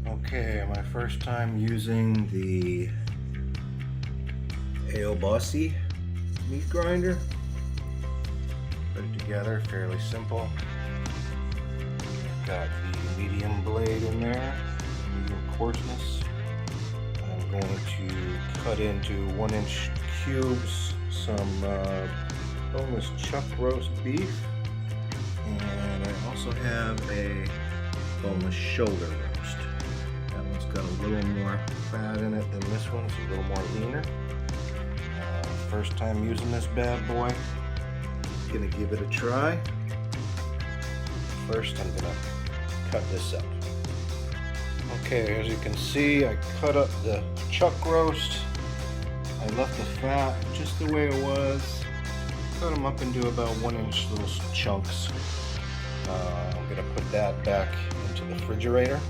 Okay, my first time using the Aobosi Meat Grinder. Put it together, fairly simple. Got the medium blade in there, medium coarseness. I'm going to cut into 1-inch cubes some boneless chuck roast beef, and I also have a boneless shoulder roast. That one's got a little more fat in it than this one. It's a little more leaner. First time using this bad boy. Gonna give it a try. First, I'm gonna cut this up. Okay, as you can see, I cut up the chuck roast. I left the fat just the way it was. Cut them up into about 1-inch little chunks. I'm gonna put that back into the refrigerator.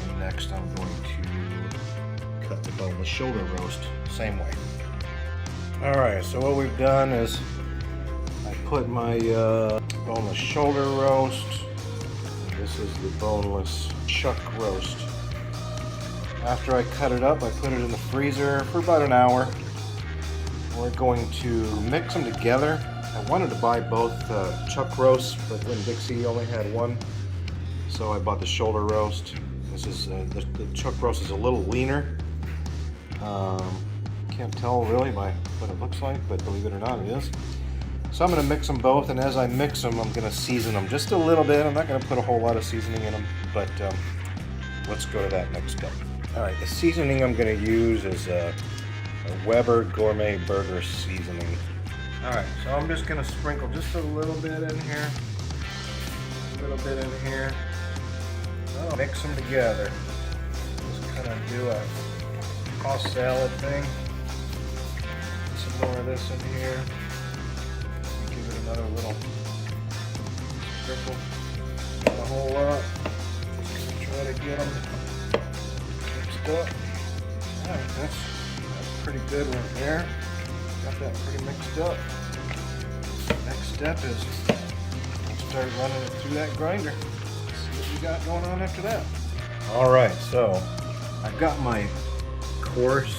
And next, I'm going to cut the boneless shoulder roast same way. All right, so what we've done is I put my boneless shoulder roast. This is the boneless chuck roast. After I cut it up, I put it in the freezer for about an hour. We're going to mix them together. I wanted to buy both chuck roasts, but when Dixie only had one, so I bought the shoulder roast. This is the chuck roast is a little leaner. Can't tell really by what it looks like, but believe it or not, it is. So I'm going to mix them both, and as I mix them, I'm going to season them just a little bit. I'm not going to put a whole lot of seasoning in them, but let's go to that next step. All right, the seasoning I'm going to use is a Weber Gourmet Burger seasoning. All right, so I'm just going to sprinkle just a little bit in here, a little bit in here. I'll mix them together. Just kind of do a toss salad thing. Some more of this in here. Give it another little sprinkle. Not a whole lot. Just try to get them mixed up. Alright, that's pretty good right there. Got that pretty mixed up. Next step is start running it through that grinder. See what we got going on after that. Alright, so I've got my coarse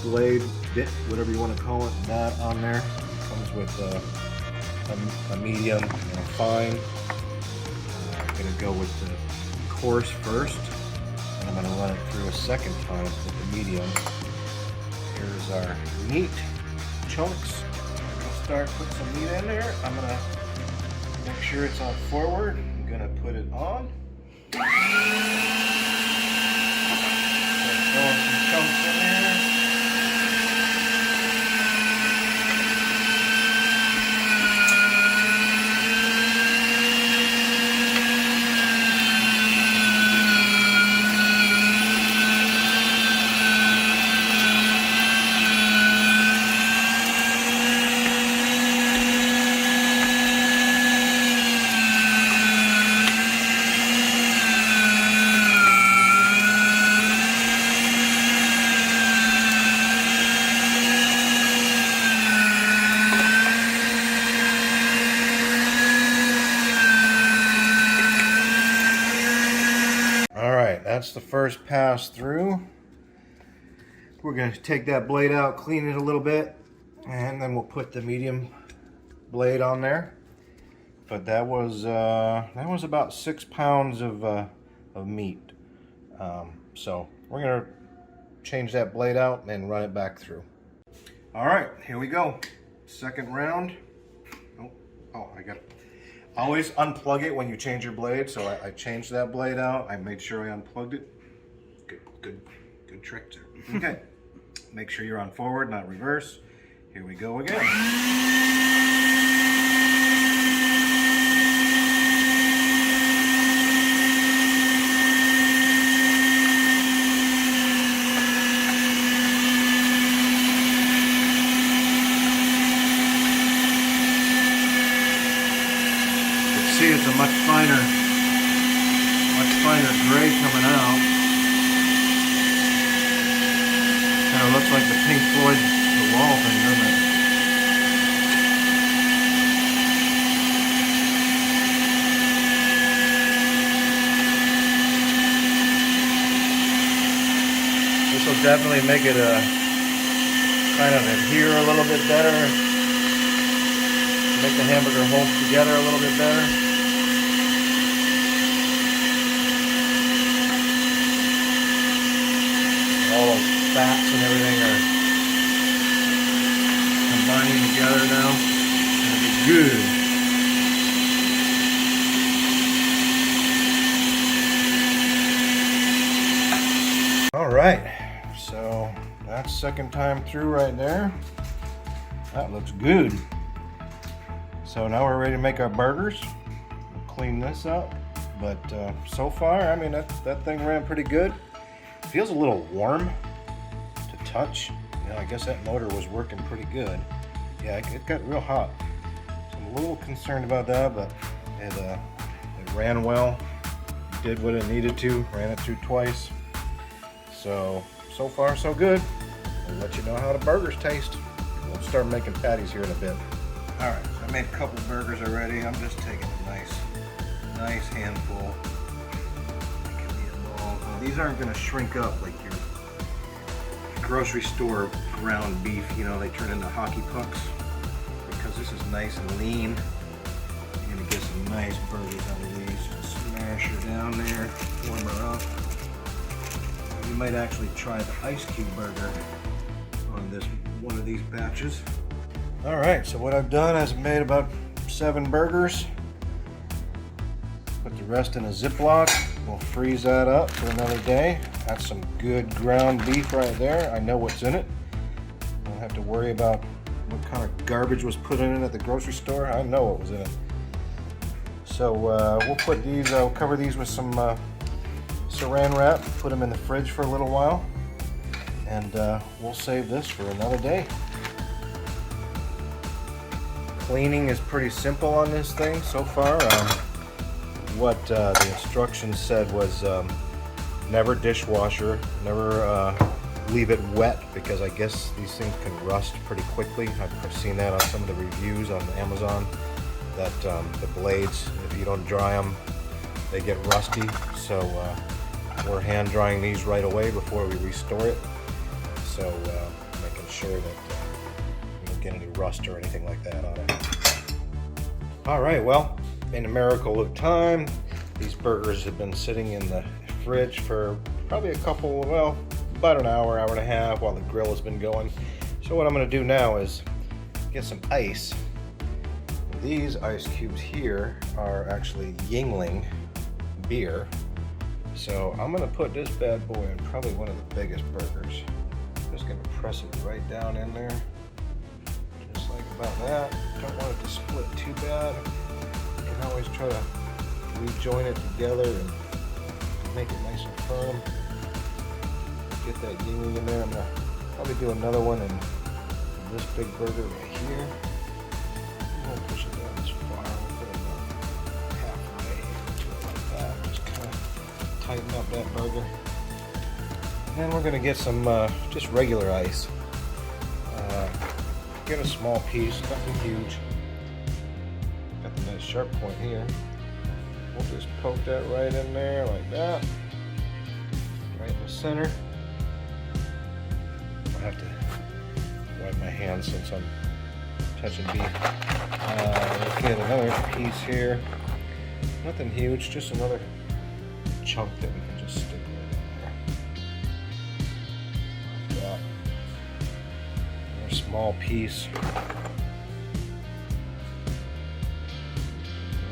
blade bit, whatever you want to call it, that on there. Comes with a medium and a fine. I'm going to go with the coarse first, and I'm going to run it through a second time with the medium. Here's our meat chunks. I'm going to start putting some meat in there. I'm going to make sure it's on forward. I'm going to put it on. Throwing some chunks in there. That's the first pass through. We're going to take that blade out, clean it a little bit, and then we'll put the medium blade on there. But that was about 6 pounds of meat. So we're going to change that blade out and run it back through. All right, here we go. Second round. I got it. Always unplug it when you change your blade, so I changed that blade out. I made sure I unplugged it. Good trick there. Okay, make sure you're on forward, not reverse. Here we go again. See, it's a much finer gray coming out. Kind of looks like the Pink Floyd The Wall thing, doesn't it? definitely make it kind of adhere a little bit better. Make the hamburger hold together a little bit better. All those fats and everything are combining together now. It'll be good. Alright, so that's second time through right there. That looks good. So now we're ready to make our burgers. We'll clean this up. But so far, I mean, that thing ran pretty good. Feels a little warm to touch. You know, I guess that motor was working pretty good. Yeah, it got real hot. So I'm a little concerned about that, but it ran well. Did what it needed to. Ran it through twice. So far so good. We'll let you know how the burgers taste. We'll start making patties here in a bit. Alright, so I made a couple burgers already. I'm just taking a nice handful. These aren't going to shrink up like your grocery store ground beef. You know, they turn into hockey pucks. Because this is nice and lean, you're going to get some nice burgers out of these. Just smash her down there, warm her up. You might actually try the ice cube burger on this one of these batches. Alright, so what I've done is made about 7 burgers. Put the rest in a Ziploc. We'll freeze that up for another day. That's some good ground beef right there. I know what's in it. Don't have to worry about what kind of garbage was put in it at the grocery store. I know what was in it. So we'll put these, I'll cover these with some saran wrap, put them in the fridge for a little while, and we'll save this for another day. Cleaning is pretty simple on this thing so far. What the instructions said was never dishwasher, never leave it wet, because I guess these things can rust pretty quickly. I've seen that on some of the reviews on Amazon, that the blades, if you don't dry them, they get rusty. So we're hand drying these right away before we restore it. So making sure that we don't get any rust or anything like that on it. Alright, well, in a miracle of time, these burgers have been sitting in the fridge for probably about an hour, hour and a half while the grill has been going. So what I'm going to do now is get some ice. These ice cubes here are actually Yingling beer. So I'm going to put this bad boy in probably one of the biggest burgers. Just going to press it right down in there. Just like about that. Don't want it to split too bad. You can always try to rejoin it together and make it nice and firm. Get that Yingling in there. I'm going to probably do another one in this big burger right here. I won't push it down this far. We'll put it about halfway to it like that. Just kind of tighten up that burger. And then we're going to get some just regular ice. Get a small piece, nothing huge. Got the nice sharp point here. We'll just poke that right in there like that. Right in the center. I'll have to wipe my hands since I'm touching beef. Let's get another piece here. Nothing huge, just another chunk that we can just stick right in there. Like that. Another small piece.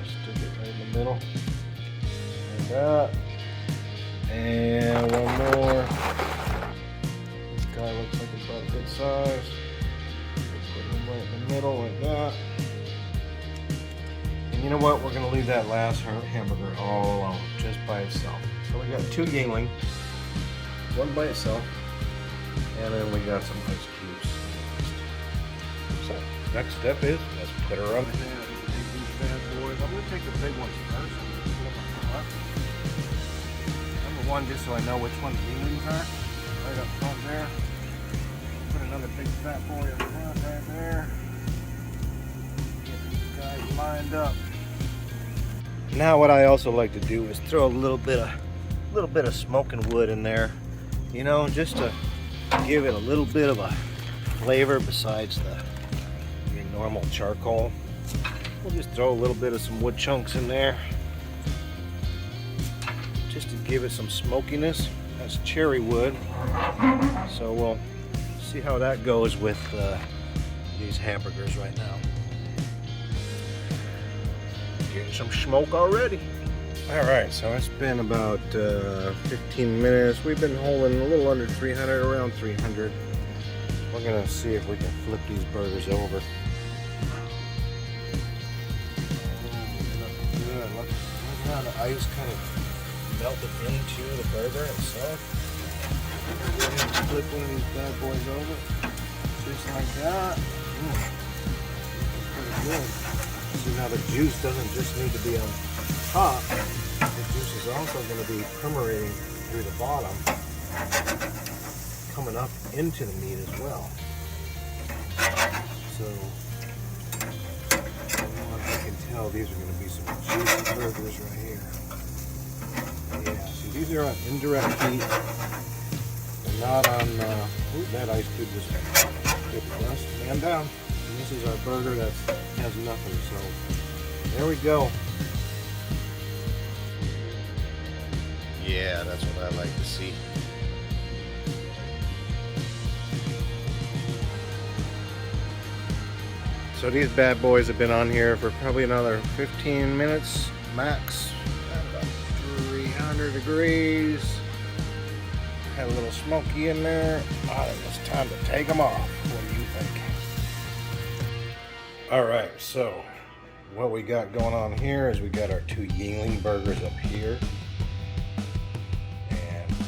Stick it right in the middle. Like that. And one more. This guy looks like it's about a good size. Put him right in the middle like that. And you know what? We're going to leave that last hamburger all alone, just by itself. So we got 2 Yingling, one by itself, and then we got some ice cubes. So next step is let's put her up. And then take these bad boys. I'm going to take the big ones first. Number one, just so I know which ones the Yinglings are. Right up front there. Put another big fat boy up front right there. Get these guys lined up. Now what I also like to do is throw a little bit of smoking wood in there, you know, just to give it a little bit of a flavor besides your normal charcoal. We'll just throw a little bit of some wood chunks in there just to give it some smokiness. That's cherry wood, so we'll see how that goes with these hamburgers right now. Getting some smoke already. Alright, so it's been about 15 minutes. We've been holding a little under 300, around 300. We're gonna see if we can flip these burgers over. Good. Look how the ice kind of melted into the burger itself. Go ahead and flip one of these bad boys over. Just like that. Pretty good. See, now the juice doesn't just need to be on top. The juice is also going to be permeating through the bottom, coming up into the meat as well. So, I can tell these are going to be some juicy burgers right here. Yeah, see, these are on indirect heat. They're not on, that ice cube just hit the dust. Man down. And this is our burger that has nothing, so there we go. Yeah, that's what I like to see. So these bad boys have been on here for probably another 15 minutes max. About 300 degrees. Had a little smoky in there. I think it's time to take them off. What do you think? Alright, so what we got going on here is we got our 2 Yingling burgers up here.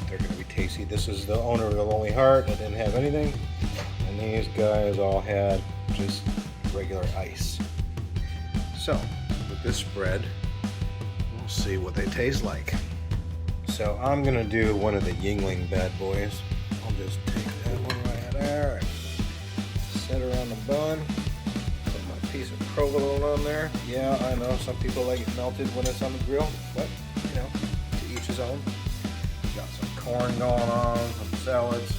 They're going to be tasty. This is the owner of the Lonely Heart that didn't have anything, and these guys all had just regular ice. So with this spread, we'll see what they taste like. So I'm going to do one of the Yingling bad boys. I'll just take that one right there and set her on the bun. Put my piece of provolone on there. Yeah, I know some people like it melted when it's on the grill, but you know, to each his own. Got some corn going on, some salads.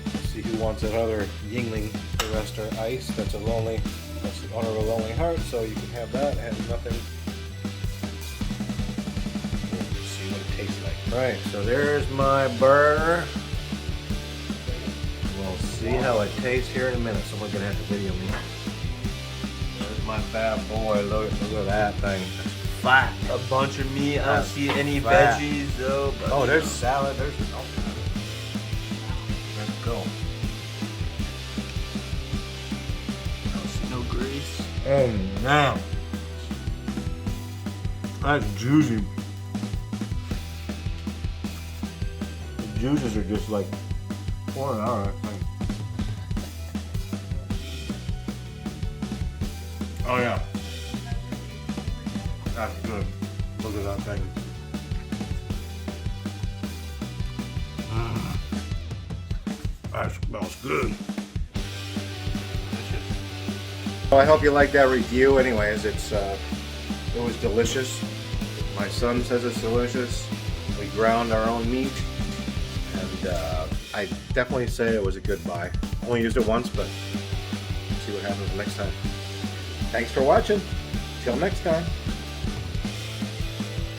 Let's see who wants that other Yingling Forester ice. That's the owner of a Lonely Heart, so you can have that. It has nothing. We'll see what it tastes like. Right, so there's my burger. We'll see how it tastes here in a minute. Someone's gonna have to video me. There's my bad boy. Look at that thing. Fat. A bunch of meat. I don't see any veggies though. But oh, there's salad. There's no. Let's go. I don't see no grease. Oh no. That's juicy. The juices are just like pouring out of that thing. Oh yeah. That's good. Look at that thing. That smells good. Well, I hope you liked that review. Anyways, it was delicious. My son says it's delicious. We ground our own meat, and I definitely say it was a good buy. Only used it once, but see what happens next time. Thanks for watching. Till next time.